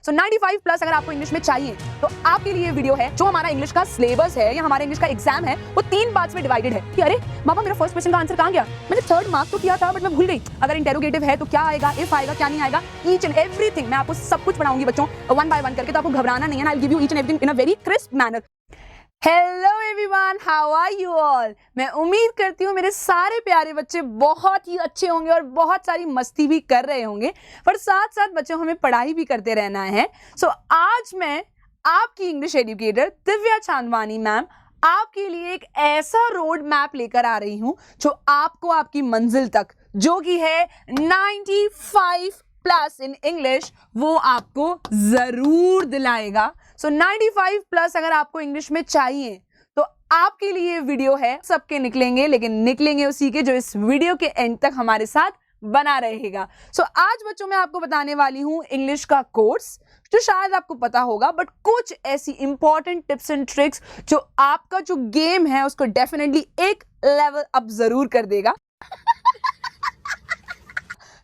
सो 95 plus अगर आपको English में चाहिए तो आपके लिए वीडियो है। जो हमारा इंग्लिश का सिलेबस है या हमारा इंग्लिश का एग्जाम है वो 3 पार्ट्स में डिवाइडेड है कि अरे बाबा मेरा फर्स्ट क्वेश्चन का आंसर कहां गया, मैंने 3rd मार्क तो किया था बट मैं भूल गई। अगर इंटेरोगेटिव है तो क्या आएगा, इफ आएगा क्या नहीं आएगा, ईच एंड एवरीथिंग मैं आपको सब कुछ पढ़ाऊंगी बच्चों, 1 बाय 1 करके। तो आपको घबराना नहीं है, I will give you each and everything in a very crisp manner. Hello everyone, how are you all. मैं उम्मीद करती हूँ मेरे सारे प्यारे बच्चे बहुत ही अच्छे होंगे और बहुत सारी मस्ती भी कर रहे होंगे, पर साथ साथ बच्चों हमें पढ़ाई भी करते रहना है। सो आज मैं आपकी English educator Divya Chandwani ma'am आपके लिए एक ऐसा रोड मैप लेकर आ रही हूँ जो आपको आपकी मंजिल तक, जो कि है 95 प्लस इन इंग्लिश, वो आपको जरूर दिलाएगा। सो 95 प्लस अगर आपको इंग्लिश में चाहिए तो आपके लिए वीडियो है। सबके निकलेंगे, लेकिन निकलेंगे उसी के जो इस वीडियो के एंड तक हमारे साथ बना रहेगा। सो आज बच्चों मैं आपको बताने वाली हूं इंग्लिश का कोर्स जो शायद आपको पता होगा, बट कुछ ऐसी इंपॉर्टेंट टिप्स एंड ट्रिक्स जो आपका जो गेम है उसको डेफिनेटली एक लेवल अप जरूर कर देगा।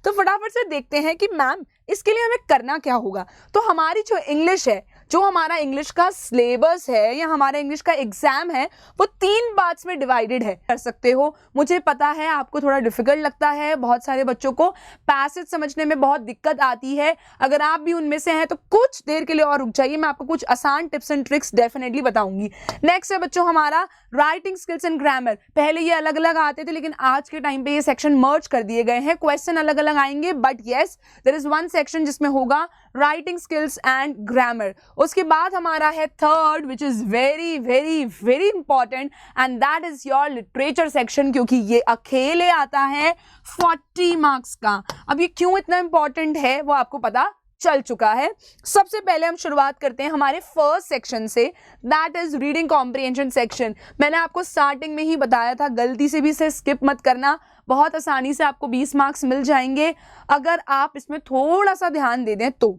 तो फटाफट से देखते हैं कि मैम इसके लिए हमें करना क्या होगा। तो हमारी जो इंग्लिश है, जो हमारा इंग्लिश का सिलेबस है या हमारा इंग्लिश का एग्जाम है, वो 3 पार्ट्स में डिवाइडेड है। कर सकते हो, मुझे पता है आपको थोड़ा डिफिकल्ट लगता है, बहुत सारे बच्चों को पैसेज समझने में बहुत दिक्कत आती है। अगर आप भी उनमें से हैं तो कुछ देर के लिए और रुक जाइए, मैं आपको कुछ आसान टिप्स एंड ट्रिक्स डेफिनेटली बताऊंगी। नेक्स्ट है बच्चों हमारा राइटिंग स्किल्स एंड ग्रामर। पहले ये अलग अलग आते थे, लेकिन आज के टाइम पे ये सेक्शन मर्ज कर दिए गए हैं। क्वेश्चन अलग अलग आएंगे, but yes there is one section जिसमें होगा राइटिंग स्किल्स एंड ग्रामर। उसके बाद हमारा है 3rd which is very very very important, and that is your literature section, क्योंकि ये अकेले आता है 40 मार्क्स का। अब ये क्यों इतना इंपॉर्टेंट है वो आपको पता चल चुका है। सबसे पहले हम शुरुआत करते हैं हमारे फर्स्ट सेक्शन से, that is reading comprehension section. मैंने आपको स्टार्टिंग में ही बताया था, गलती से भी इसे स्किप मत करना, बहुत आसानी से आपको 20 मार्क्स मिल जाएंगे अगर आप इसमें थोड़ा सा ध्यान दे दें तो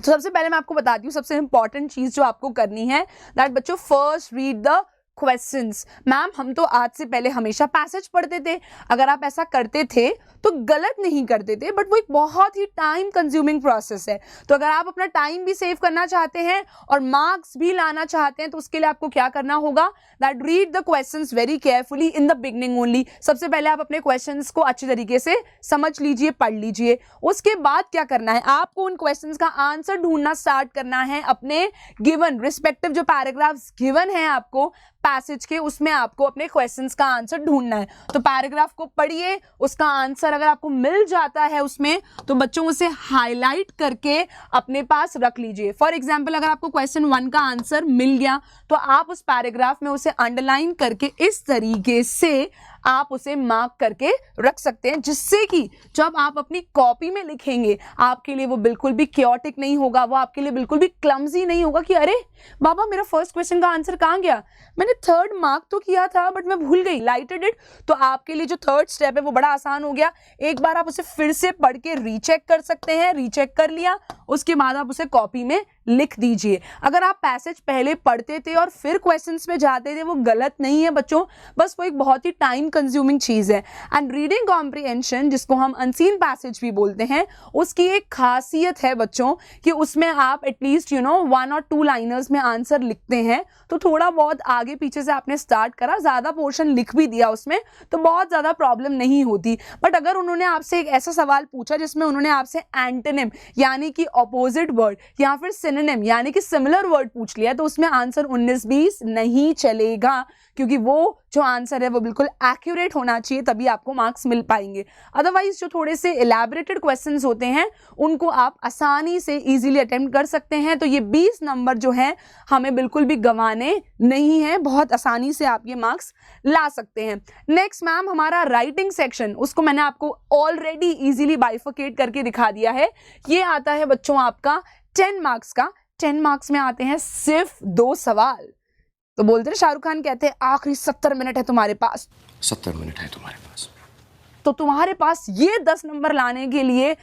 सबसे पहले मैं आपको बताती हूँ सबसे इंपॉर्टेंट चीज जो आपको करनी है, दैट बच्चों first read the questions. Ma'am हम तो आज से पहले हमेशा पैसेज पढ़ते थे। अगर आप ऐसा करते थे तो गलत नहीं करते थे, बट वो एक बहुत ही टाइम कंज्यूमिंग प्रोसेस है। तो अगर आप अपना टाइम भी सेव करना चाहते हैं और मार्क्स भी लाना चाहते हैं तो उसके लिए आपको क्या करना होगा, that read the questions very carefully in the beginning only. सबसे पहले आप अपने क्वेश्चंस को अच्छे तरीके से समझ लीजिए, पढ़ लीजिए। उसके बाद क्या करना है, आपको उन क्वेश्चंस का आंसर ढूंढना स्टार्ट करना है अपने गिवन रिस्पेक्टिव जो पैराग्राफ्स गिवन है आपको पैसेज के, उसमें आपको अपने क्वेश्चंस का आंसर ढूंढना है। तो पैराग्राफ को पढ़िए, उसका आंसर अगर आपको मिल जाता है उसमें तो बच्चों उसे हाईलाइट करके अपने पास रख लीजिए। फॉर एग्जांपल अगर आपको क्वेश्चन 1 का आंसर मिल गया तो आप उस पैराग्राफ में उसे अंडरलाइन करके इस तरीके से आप उसे मार्क करके रख सकते हैं, जिससे कि जब आप अपनी कॉपी में लिखेंगे आपके लिए वो बिल्कुल भी क्योटिक नहीं होगा, वो आपके लिए बिल्कुल भी क्लमजी नहीं होगा कि अरे बाबा मेरा फर्स्ट क्वेश्चन का आंसर कहाँ गया, मैंने 3rd मार्क तो किया था बट मैं भूल गई, लाइटेड इट। तो आपके लिए जो 3rd स्टेप है वो बड़ा आसान हो गया। एक बार आप उसे फिर से पढ़ के रीचेक कर सकते हैं। रीचेक कर लिया, उसके बाद आप उसे कॉपी में लिख दीजिए। अगर आप पैसेज पहले पढ़ते थे और फिर क्वेश्चंस पे जाते थे वो गलत नहीं है बच्चों, बस वो एक बहुत ही टाइम कंज्यूमिंग चीज है। एंड रीडिंग कॉम्प्रिहेंशन जिसको हम अनसीन पैसेज भी बोलते हैं, उसकी एक खासियत है बच्चों कि उसमें आप एटलीस्ट 1 और 2 लाइनर्स में आंसर लिखते हैं। तो थोड़ा बहुत आगे पीछे से आपने स्टार्ट करा, ज्यादा पोर्शन लिख भी दिया उसमें तो बहुत ज्यादा प्रॉब्लम नहीं होती। बट अगर उन्होंने आपसे एक ऐसा सवाल पूछा जिसमें उन्होंने आपसे एंटोनिम यानी कि ऑपोजिट वर्ड या फिर सिनोनिम यानी कि सिमिलर वर्ड पूछ लिया, तो उसमें आंसर 19-20 नहीं चलेगा, क्योंकि वो जो आंसर है वो बिल्कुल एक्यूरेट होना चाहिए, तभी आपको मार्क्स मिल पाएंगे। अदरवाइज जो थोड़े से इलैबोरेटेड क्वेश्चंस होते हैं उनको आप आसानी से इजीली अटेम्प्ट कर सकते हैं। तो ये 20 नंबर जो है हमें बिल्कुल भी गंवाने नहीं है, बहुत आसानी से आप ये मार्क्स ला सकते हैं। नेक्स्ट मैम हमारा राइटिंग सेक्शन, उसको मैंने आपको ऑलरेडी इजीली बाइफरकेट करके दिखा दिया है। ये आता है बच्चों आपका 10 मार्क्स का। 10 मार्क्स में आते हैं सिर्फ 2 सवाल। तो बोलते हैं शाहरुख खान कहते हैं आखिरी 70 मिनट है तुम्हारे पास, 70 मिनट है तुम्हारे पास, तो तुम्हारे पास ये 10 नंबर लाने के लिए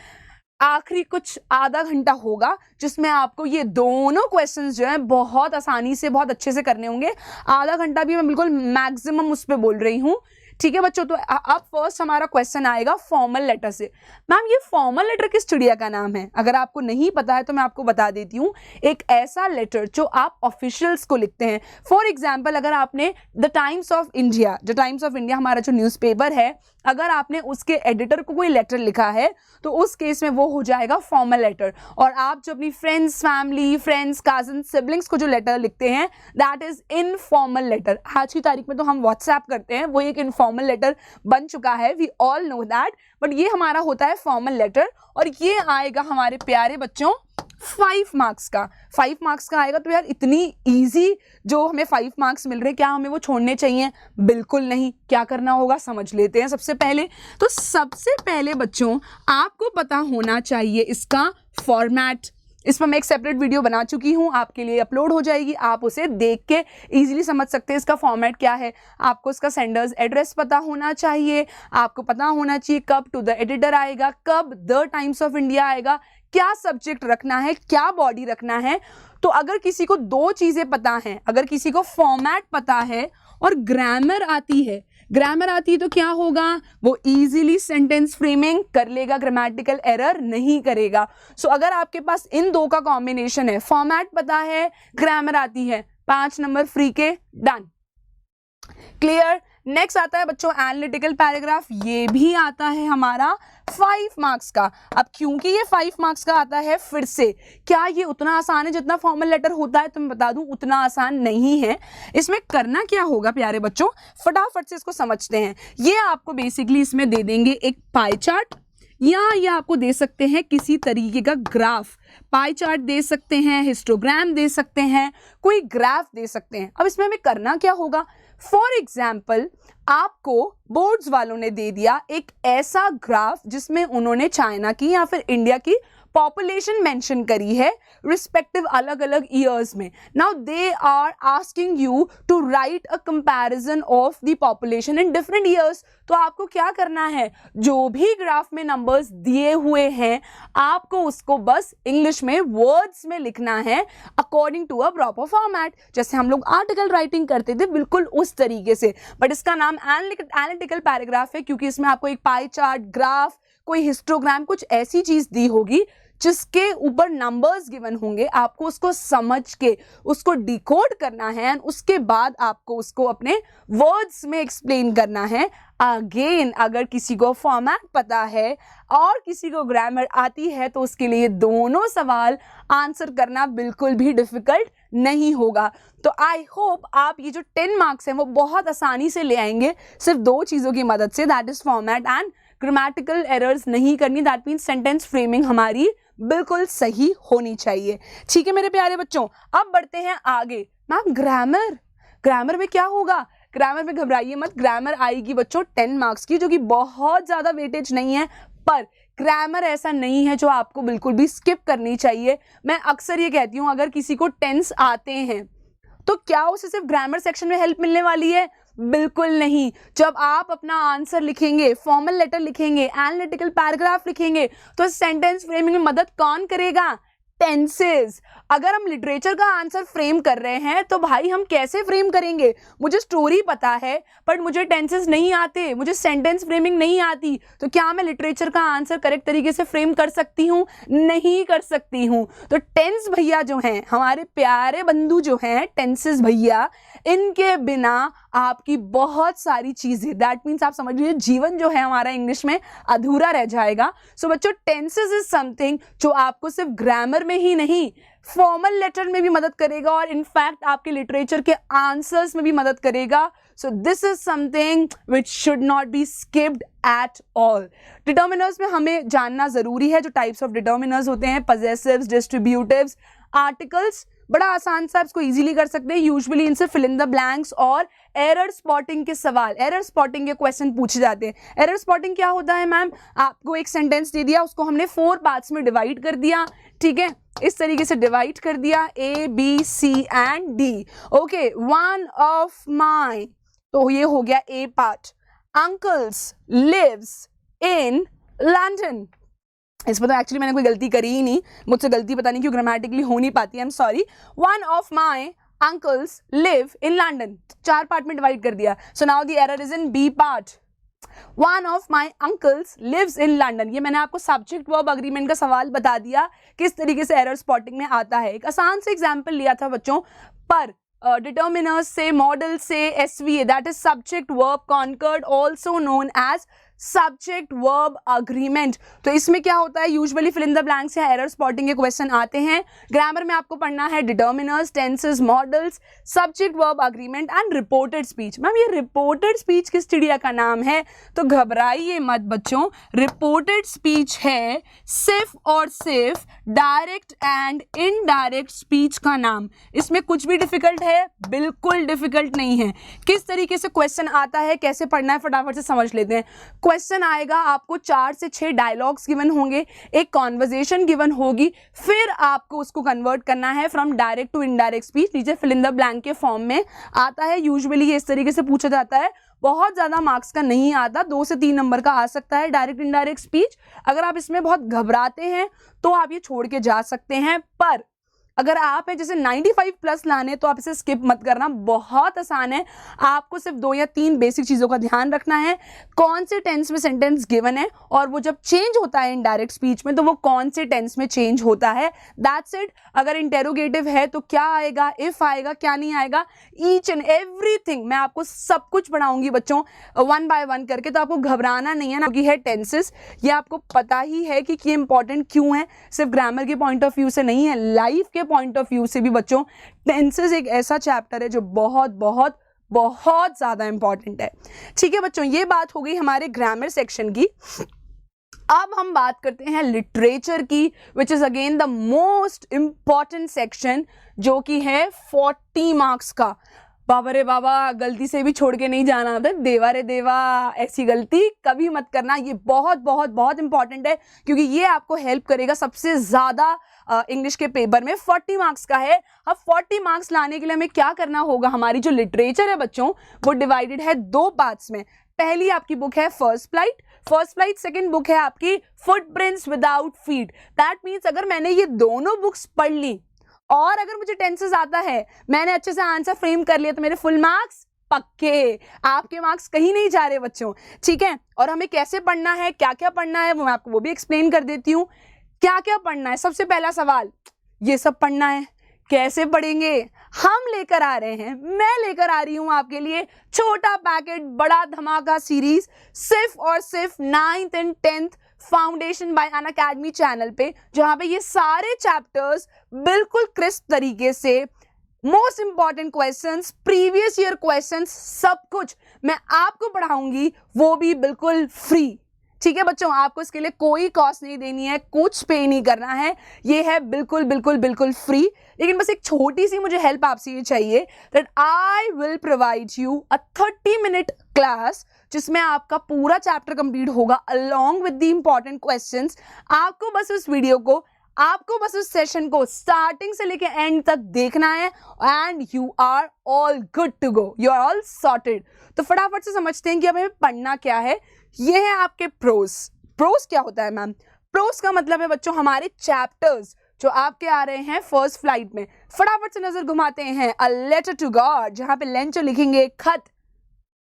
आखिरी कुछ आधा घंटा होगा, जिसमें आपको ये दोनों क्वेश्चंस जो हैं बहुत आसानी से बहुत अच्छे से करने होंगे। आधा घंटा भी मैं बिल्कुल मैक्सिमम उस पर बोल रही हूँ। ठीक है बच्चों, तो अब फर्स्ट हमारा क्वेश्चन आएगा फॉर्मल लेटर से। मैम ये फॉर्मल लेटर किस चिड़िया का नाम है? अगर आपको नहीं पता है तो मैं आपको बता देती हूँ, एक ऐसा लेटर जो आप ऑफिशियल्स को लिखते हैं। फॉर एग्जाम्पल, अगर आपने द टाइम्स ऑफ इंडिया हमारा जो न्यूज़पेपर है, अगर आपने उसके एडिटर को कोई लेटर लिखा है तो उस केस में वो हो जाएगा फॉर्मल लेटर। और आप जो अपनी friends, family, friends, cousin, siblings को जो लेटर लिखते हैं दैट इज इनफॉर्मल लेटर। आज की तारीख में तो हम व्हाट्सएप करते हैं, वो एक इनफॉर्मल लेटर बन चुका है, we all know that, but ये हमारा होता है फॉर्मल लेटर। और ये आएगा हमारे प्यारे बच्चों 5 मार्क्स का। 5 मार्क्स का आएगा। तो यार इतनी इजी जो हमें 5 मार्क्स मिल रहे हैं, क्या हमें वो छोड़ने चाहिए? बिल्कुल नहीं। क्या करना होगा समझ लेते हैं सबसे पहले। तो सबसे पहले बच्चों आपको पता होना चाहिए इसका फॉर्मेट। इस पर मैं एक सेपरेट वीडियो बना चुकी हूँ, आपके लिए अपलोड हो जाएगी, आप उसे देख के इजीली समझ सकते हैं इसका फॉर्मेट क्या है। आपको इसका सेंडर्स एड्रेस पता होना चाहिए, आपको पता होना चाहिए कब टू द एडिटर आएगा, कब द टाइम्स ऑफ इंडिया आएगा, क्या सब्जेक्ट रखना है, क्या बॉडी रखना है। तो अगर किसी को 2 चीज़ें पता हैं, अगर किसी को फॉर्मेट पता है और ग्रामर आती है, तो क्या होगा? वो इजीली सेंटेंस फ्रेमिंग कर लेगा, ग्रामेटिकल एरर नहीं करेगा। सो अगर आपके पास इन 2 का कॉम्बिनेशन है, फॉर्मेट पता है, ग्रामर आती है, 5 नंबर फ्री के, डन, क्लियर। नेक्स्ट आता है बच्चों एनालिटिकल पैराग्राफ। ये भी आता है हमारा 5 मार्क्स का। अब क्योंकि ये 5 मार्क्स का आता है, फिर से क्या ये उतना आसान है जितना फॉर्मल लेटर होता है? तो मैं बता दूं उतना आसान नहीं है। इसमें करना क्या होगा प्यारे बच्चों, फटाफट से इसको समझते हैं। ये आपको बेसिकली इसमें दे देंगे एक पाई चार्ट, या ये आपको दे सकते हैं किसी तरीके का ग्राफ। पाई चार्ट दे सकते हैं, हिस्टोग्राम दे सकते हैं, कोई ग्राफ दे सकते हैं। अब इसमें हमें करना क्या होगा? फॉर एग्जाम्पल आपको बोर्ड्स वालों ने दे दिया एक ऐसा ग्राफ जिसमें उन्होंने चाइना की या फिर इंडिया की पॉपुलेशन मेंशन करी है रिस्पेक्टिव अलग अलग ईयर्स में। Now they are asking you to write a comparison of the population in different years. तो आपको क्या करना है, जो भी ग्राफ में नंबर्स दिए हुए हैं आपको उसको बस इंग्लिश में वर्ड्स में लिखना है according to a proper format, जैसे हम लोग आर्टिकल राइटिंग करते थे बिल्कुल उस तरीके से। बट इसका नाम एनालिटिकल पैराग्राफ है क्योंकि इसमें आपको एक पाई चार्ट, ग्राफ, कोई हिस्टोग्राम, कुछ ऐसी चीज दी होगी जिसके ऊपर नंबर्स गिवन होंगे, आपको उसको समझ के उसको डिकोड करना है एंड उसके बाद आपको उसको अपने वर्ड्स में एक्सप्लेन करना है। अगेन अगर किसी को फॉर्मेट पता है और किसी को ग्रामर आती है तो उसके लिए दोनों सवाल आंसर करना बिल्कुल भी डिफिकल्ट नहीं होगा। तो आई होप आप ये जो 10 मार्क्स हैं वो बहुत आसानी से ले आएंगे सिर्फ 2 चीज़ों की मदद से, that is format and grammatical errors नहीं करनी, दैट मीन्स सेंटेंस फ्रेमिंग हमारी बिल्कुल सही होनी चाहिए। ठीक है मेरे प्यारे बच्चों, अब बढ़ते हैं आगे। मैम ग्रामर में क्या होगा? ग्रामर में घबराइए मत, ग्रामर आएगी बच्चों 10 मार्क्स की, जो कि बहुत ज़्यादा वेटेज नहीं है, पर ग्रामर ऐसा नहीं है जो आपको बिल्कुल भी स्किप करनी चाहिए। मैं अक्सर ये कहती हूँ अगर किसी को टेंस आते हैं तो क्या उसे सिर्फ ग्रामर सेक्शन में हेल्प मिलने वाली है? बिल्कुल नहीं। जब आप अपना आंसर लिखेंगे, फॉर्मल लेटर लिखेंगे, एनालिटिकल पैराग्राफ लिखेंगे, तो सेंटेंस फ्रेमिंग में मदद कौन करेगा? टेंसेस। अगर हम लिटरेचर का आंसर फ्रेम कर रहे हैं तो भाई हम कैसे फ्रेम करेंगे? मुझे स्टोरी पता है बट मुझे टेंसेस नहीं आते, मुझे सेंटेंस फ्रेमिंग नहीं आती, तो क्या मैं लिटरेचर का आंसर करेक्ट तरीके से फ्रेम कर सकती हूँ? नहीं कर सकती हूँ। तो टेंस भैया जो हैं, हमारे प्यारे बंधु जो हैं टेंसेस भैया, इनके बिना आपकी बहुत सारी चीजें, दैट मीन्स आप समझ लीजिए जीवन जो है हमारा इंग्लिश में अधूरा रह जाएगा। सो बच्चों टेंसेस इज समथिंग जो आपको सिर्फ ग्रामर में ही नहीं, फॉर्मल लेटर में भी मदद करेगा और इनफैक्ट आपके लिटरेचर के आंसर्स में भी मदद करेगा। So this is something which should not be skipped at all. Determiners में हमें जानना जरूरी है, जो टाइप्स ऑफ डिटर्मिनर्स होते हैं, पजेसिव्स, डिस्ट्रीब्यूटिव्स, आर्टिकल्स, बड़ा आसान सा इसको इजीली कर सकते हैं। यूजुअली इनसे फिल इन द ब्लैंक्स और एरर स्पॉटिंग के सवाल, एरर स्पॉटिंग के क्वेश्चन पूछे जाते हैं। एरर स्पॉटिंग क्या होता है मैम? आपको एक सेंटेंस दे दिया, उसको हमने 4 पार्ट्स में डिवाइड कर दिया, ठीक है, इस तरीके से डिवाइड कर दिया, A, B, C and D। Okay, one of my, तो ये हो गया A part. Uncles lives in London, इस पर तो एक्चुअली मैंने कोई गलती करी ही नहीं, मुझसे गलती पता नहीं क्यों ग्रामेटिकली हो नहीं पाती, I am sorry. One of my uncles live in London. 4 part में डिवाइड कर दिया. So now the error is in B part. One of my uncles lives in London. ये मैंने आपको सब्जेक्ट वर्ब अग्रीमेंट का सवाल बता दिया किस तरीके से एरर स्पॉटिंग में आता है. एक आसान से एग्जाम्पल लिया था बच्चों, पर डिटर्मिनर्स से, मॉडल से, SVA, that is subject verb concord, also known as subject verb agreement. तो इसमें क्या होता है, usually fill in the blanks या एरर स्पॉटिंग के क्वेश्चन आते हैं. ग्रामर में आपको पढ़ना है determiners, tenses, modals, subject verb agreement and reported speech. Ma'am ये रिपोर्टेड स्पीच किस चिड़िया का नाम है? तो घबराइए मत बच्चों, रिपोर्टेड स्पीच है सिर्फ और सिर्फ डायरेक्ट एंड इनडायरेक्ट स्पीच का नाम. इसमें कुछ भी डिफिकल्ट है? बिल्कुल डिफिकल्ट नहीं है. किस तरीके से क्वेश्चन आता है, कैसे पढ़ना है, फटाफट से समझ लेते हैं. क्वेश्चन आएगा, आपको 4 से 6 डायलॉग्स गिवन होंगे, एक कॉन्वर्जेशन गिवन होगी, फिर आपको उसको कन्वर्ट करना है from direct to indirect speech. नीचे फिल इन द ब्लैंक के फॉर्म में आता है. यूजुअली ये इस तरीके से पूछा जाता है, बहुत ज़्यादा मार्क्स का नहीं आता, 2 से 3 नंबर का आ सकता है डायरेक्ट इनडायरेक्ट स्पीच. अगर आप इसमें बहुत घबराते हैं तो आप ये छोड़ के जा सकते हैं, पर अगर आप है जैसे 95 प्लस लाने तो आप इसे स्किप मत करना, बहुत आसान है. आपको सिर्फ 2 या 3 बेसिक चीज़ों का ध्यान रखना है. कौन से टेंस में सेंटेंस गिवन है और वो जब चेंज होता है इनडायरेक्ट स्पीच में तो वो कौन से टेंस में चेंज होता है, दैट्स इट. अगर इंटेरोगेटिव है तो क्या आएगा, इफ आएगा, क्या नहीं आएगा, ईच एंड एवरीथिंग मैं आपको सब कुछ पढ़ाऊंगी बच्चों 1 बाय 1 करके. तो आपको घबराना नहीं है ना, क्योंकि है टेंसेस, ये आपको पता ही है कि ये इंपॉर्टेंट क्यों है. सिर्फ ग्रामर के पॉइंट ऑफ व्यू से नहीं है, लाइफ के पॉइंट ऑफ व्यू से भी बच्चों टेंसेस एक ऐसा चैप्टर है जो बहुत बहुत बहुत ज्यादा इंपॉर्टेंट है. ठीक है बच्चों, ये बात हो गई हमारे ग्रामर सेक्शन की. अब हम बात करते हैं लिटरेचर की, which is again the most important section, जो कि है 40 मार्क्स का. बाबा रे बाबा, गलती से भी छोड़ के नहीं जाना होता, देवा रे देवा, ऐसी गलती कभी मत करना. ये बहुत बहुत बहुत इंपॉर्टेंट है, क्योंकि ये आपको हेल्प करेगा सबसे ज़्यादा इंग्लिश के पेपर में. 40 मार्क्स का है. अब 40 मार्क्स लाने के लिए हमें क्या करना होगा, हमारी जो लिटरेचर है बच्चों वो डिवाइडेड है 2 पार्ट्स में. पहली आपकी बुक है फर्स्ट फ्लाइट, सेकंड बुक है आपकी footprints without feet. That means अगर मैंने ये दोनों बुक्स पढ़ ली और अगर मुझे टेंसेस आता है, मैंने अच्छे से आंसर फ्रेम कर लिया, तो मेरे फुल मार्क्स पक्के. आपके मार्क्स कहीं नहीं जा रहे बच्चों, ठीक है. और हमें कैसे पढ़ना है, क्या क्या पढ़ना है, वो मैं आपको वो भी एक्सप्लेन कर देती हूँ. क्या क्या पढ़ना है, सबसे पहला सवाल, ये सब पढ़ना है. कैसे पढ़ेंगे, हम लेकर आ रहे हैं, मैं लेकर आ रही हूं आपके लिए छोटा पैकेट बड़ा धमाका सीरीज, सिर्फ और सिर्फ 9th and 10th foundation bye Unacademy channel पे, जहां पे ये सारे चैप्टर्स बिल्कुल क्रिस्प तरीके से, most important questions, previous year questions, सब कुछ मैं आपको पढ़ाऊंगी, वो भी बिल्कुल फ्री. ठीक है बच्चों, आपको इसके लिए कोई कॉस्ट नहीं देनी है, कुछ पे नहीं करना है, ये है बिल्कुल बिल्कुल बिल्कुल फ्री. लेकिन बस एक छोटी सी मुझे हेल्प आपसे ये चाहिए, that I will provide you a 30-minute class जिसमें आपका पूरा चैप्टर कंप्लीट होगा along with the important questions. आपको बस उस वीडियो को, आपको बस उस सेशन को स्टार्टिंग से लेके एंड तक देखना है and you are all good to go, you are all sorted. तो फटाफट से समझते हैं कि अब हमें पढ़ना क्या है. ये है आपके प्रोस. प्रोस क्या होता है मैम? प्रोस का मतलब है बच्चों हमारे चैप्टर्स जो आपके आ रहे हैं फर्स्ट फ्लाइट में. फटाफट से नजर घुमाते हैं. अ लेटर टू गॉड, जहां पे लेंचो लिखेंगे खत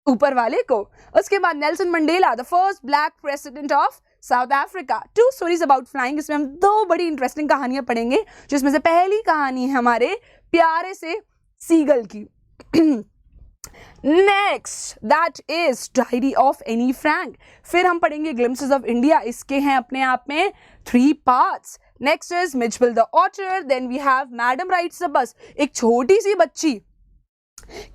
ऊपर वाले को. उसके बाद Nelson Mandela, the first black president of south Africa. 2 stories about flying. इसमें हम 2 बड़ी इंटरेस्टिंग कहानियां पढ़ेंगे, जिसमें से पहली कहानी है हमारे प्यारे से सीगल की. Next that is diary of Anne Frank. फिर हम पढ़ेंगे ग्लिम्पसेस ऑफ इंडिया. इसके हैं अपने आप में 3 पार्ट्स. नेक्स्ट इज मिचबिल the author. Then we have madam rides the bus. एक छोटी सी बच्ची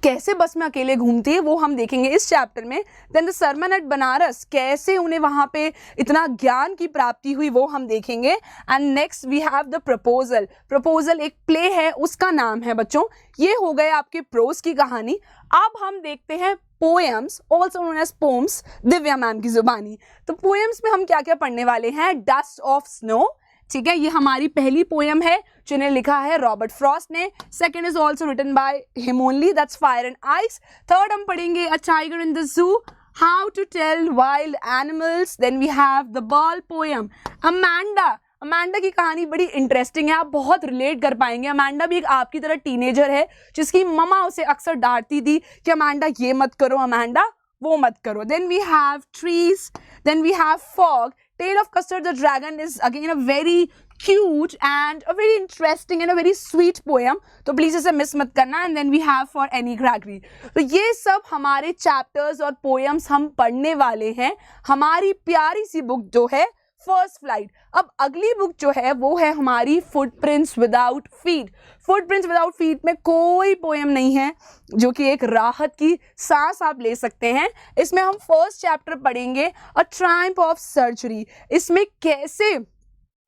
कैसे बस में अकेले घूमती है वो हम देखेंगे इस चैप्टर में. Then the sermon at Banaras, कैसे उन्हें वहां पे इतना ज्ञान की प्राप्ति हुई वो हम देखेंगे. And next we have the proposal. Proposal एक प्ले है, उसका नाम है बच्चों. ये हो गए आपके प्रोज की कहानी. अब हम देखते हैं poems, also known as poems, Divya ma'am की जुबानी. तो पोएम्स में हम क्या क्या पढ़ने वाले हैं? Dust of snow. ठीक है, ये हमारी पहली पोएम है जिन्हें लिखा है रॉबर्ट फ्रॉस्ट ने. Second is also written by him only, that's fire and ice. Third हम पढ़ेंगे a tiger in the zoo, how to tell wild animals. Then we have the ball poem. Amanda, Amanda की कहानी बड़ी interesting है, आप बहुत relate कर पाएंगे। अमांडा भी एक आपकी तरह टीनेजर है जिसकी मम्मा उसे अक्सर डांटती थी कि अमांडा ये मत करो, अमांडा वो मत करो। Then we have trees, then we have fog. Tale of Custard the dragon is again a very cute and a very interesting and a very sweet poem, तो प्लीज इसे मिस मत करना। And then we have for Anne Gregory. तो ये सब हमारे chapters और poems हम पढ़ने वाले हैं हमारी प्यारी सी बुक जो है फर्स्ट फ्लाइट। अब अगली बुक जो है वो है हमारी footprints without feet. Footprints without feet में कोई पोएम नहीं है, जो कि एक राहत की सांस आप ले सकते हैं। इसमें हम फर्स्ट चैप्टर पढ़ेंगे अ ट्रायम्फ ऑफ सर्जरी। इसमें कैसे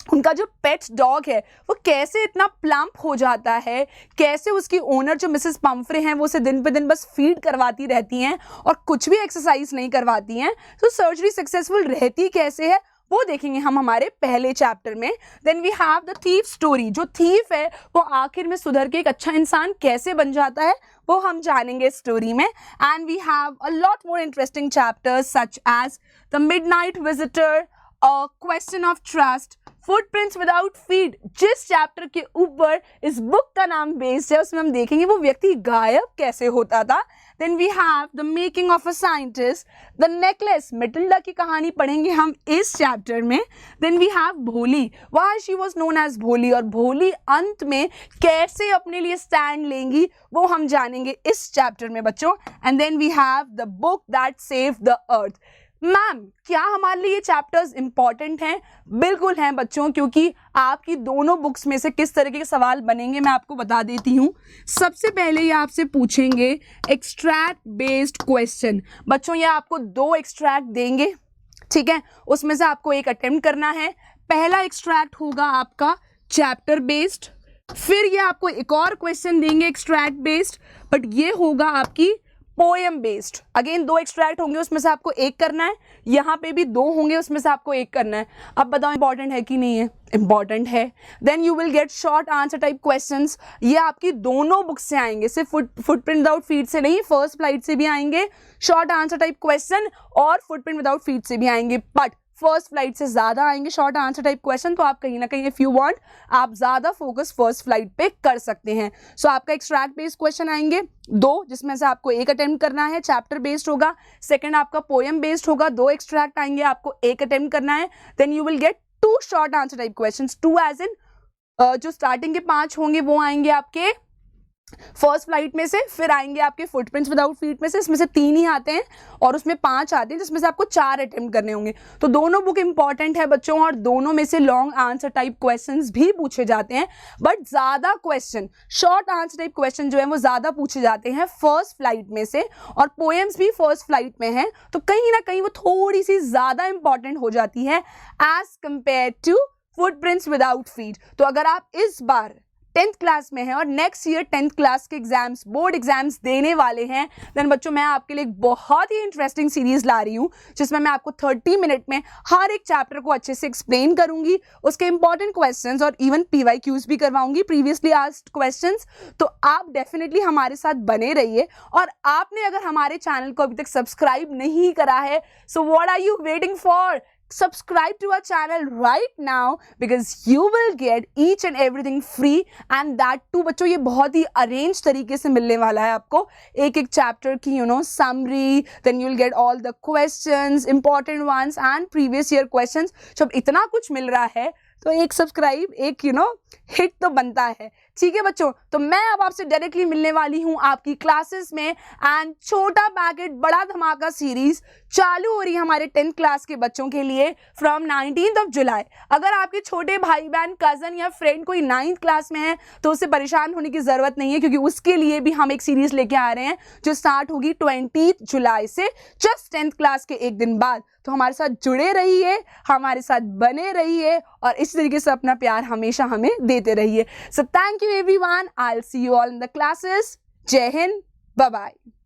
उनका जो पेट डॉग है वो कैसे इतना प्लम्प हो जाता है, कैसे उसकी ओनर जो मिसेस पम्फ्रे हैं वो उसे दिन पे दिन बस फीड करवाती रहती हैं और कुछ भी एक्सरसाइज नहीं करवाती हैं, तो सर्जरी सक्सेसफुल रहती कैसे है वो देखेंगे हम हमारे पहले चैप्टर में। Then we have the thief story. जो थीफ है वो आखिर में सुधर के एक अच्छा इंसान कैसे बन जाता है वो हम जानेंगे स्टोरी में। And we have a lot more interesting chapters such as the midnight visitor, a question of trust, footprints without feet. जिस चैप्टर के ऊपर इस बुक का नाम बेस्ड है उसमें हम देखेंगे वो व्यक्ति गायब कैसे होता था। Then we have the making of a scientist, the necklace, Matilda की कहानी पढ़ेंगे हम इस चैप्टर में। Then we have Bholi, why she was known as Bholi, और भोली अंत में कैसे अपने लिए स्टैंड लेंगी वो हम जानेंगे इस चैप्टर में बच्चों। And then we have the book that saved the earth. Ma'am क्या हमारे लिए ये चैप्टर्स इंपॉर्टेंट हैं? बिल्कुल हैं बच्चों, क्योंकि आपकी दोनों बुक्स में से किस तरीके के सवाल बनेंगे मैं आपको बता देती हूँ। सबसे पहले ये आपसे पूछेंगे एक्सट्रैक्ट बेस्ड क्वेश्चन। बच्चों ये आपको 2 एक्सट्रैक्ट देंगे, ठीक है, उसमें से आपको एक अटेम्प्ट करना है। पहला एक्सट्रैक्ट होगा आपका चैप्टर बेस्ड, फिर ये आपको एक और क्वेश्चन देंगे एक्सट्रैक्ट बेस्ड, बट ये होगा आपकी पोएम बेस्ड। अगेन 2 एक्सट्रैक्ट होंगे उसमें से आपको एक करना है, यहाँ पे भी 2 होंगे उसमें से आपको एक करना है। अब बताओ इंपॉर्टेंट है कि नहीं है? इंपॉर्टेंट है। Then you will get short answer type questions. ये आपकी दोनों बुक से आएंगे, सिर्फ फुटप्रिंट विदाउट फीट से नहीं, फर्स्ट फ्लाइट से भी आएंगे शॉर्ट आंसर टाइप क्वेश्चन और फुटप्रिंट विदाउट फीट से भी आएंगे, बट फर्स्ट फ्लाइट से ज़्यादा आएंगे शॉर्ट आंसर टाइप क्वेश्चन। तो आप कहीं ना कहीं इफ़ यू वांट आप ज़्यादा फोकस फर्स्ट फ्लाइट पे कर सकते हैं। सो आपका एक्सट्रैक्ट बेस्ड क्वेश्चन आएंगे 2, जिसमें से आपको एक अटेम्प्ट करना है, चैप्टर बेस्ड होगा। सेकंड आपका पोएम बेस्ड होगा, 2 एक्सट्रैक्ट आएंगे, आपको एक अटेम्प्ट करना है। Then you will get 2 short answer type question, 2 as in जो स्टार्टिंग के 5 होंगे वो आएंगे आपके फर्स्ट फ्लाइट में से, फिर आएंगे आपके फुटप्रिंट्स विदाउट फीट में से, इसमें से 3 ही आते हैं और उसमें 5 आते हैं जिसमें से आपको 4 अटेम्प्ट करने होंगे। तो दोनों बुक इंपॉर्टेंट है बच्चों और दोनों में से लॉन्ग आंसर टाइप क्वेश्चंस भी पूछे जाते हैं, बट ज़्यादा question short answer type question जो है वो ज़्यादा पूछे जाते हैं फर्स्ट फ्लाइट में से, और पोएम्स भी फर्स्ट फ्लाइट में है, तो कहीं ना कहीं वो थोड़ी सी ज़्यादा इंपॉर्टेंट हो जाती है as compared to footprints without feet. तो अगर आप इस बार 10th क्लास में हैं और नेक्स्ट ईयर 10th क्लास के एग्जाम्स बोर्ड एग्जाम्स देने वाले हैं, देन बच्चों मैं आपके लिए एक बहुत ही इंटरेस्टिंग सीरीज ला रही हूँ जिसमें मैं आपको 30 मिनट में हर एक चैप्टर को अच्छे से एक्सप्लेन करूंगी, उसके इंपॉर्टेंट क्वेश्चंस और इवन PYQs भी करवाऊंगी, प्रीवियसली आस्क्ड क्वेश्चंस। तो आप डेफिनेटली हमारे साथ बने रहिए, और आपने अगर हमारे चैनल को अभी तक सब्सक्राइब नहीं करा है, so what are you waiting for? Subscribe to our channel right now because you will get each and everything free, and that too बच्चों ये बहुत ही अरेंज तरीके से मिलने वाला है आपको, एक एक चैप्टर की summary, then you will get all the questions, important ones and previous year questions। जब इतना कुछ मिल रहा है तो एक सब्सक्राइब एक हिट तो बनता है, ठीक है बच्चों। तो मैं अब आपसे डायरेक्टली मिलने वाली हूँ आपकी क्लासेस में, एंड छोटा पैकेट बड़ा धमाका सीरीज चालू हो रही है हमारे 10th क्लास के बच्चों के लिए फ्रॉम 19th ऑफ जुलाई। अगर आपके छोटे भाई बहन कजन या फ्रेंड कोई 9th क्लास में है तो उससे परेशान होने की ज़रूरत नहीं है, क्योंकि उसके लिए भी हम एक सीरीज लेके आ रहे हैं जो स्टार्ट होगी 20th जुलाई से, जस्ट 10th क्लास के एक दिन बाद। तो हमारे साथ जुड़े रहिए, हमारे साथ बने रहिए और इस तरीके से अपना प्यार हमेशा हमें देते रहिए। So thank you everyone, I will see you all in the classes. जय हिंद, बाय बाय।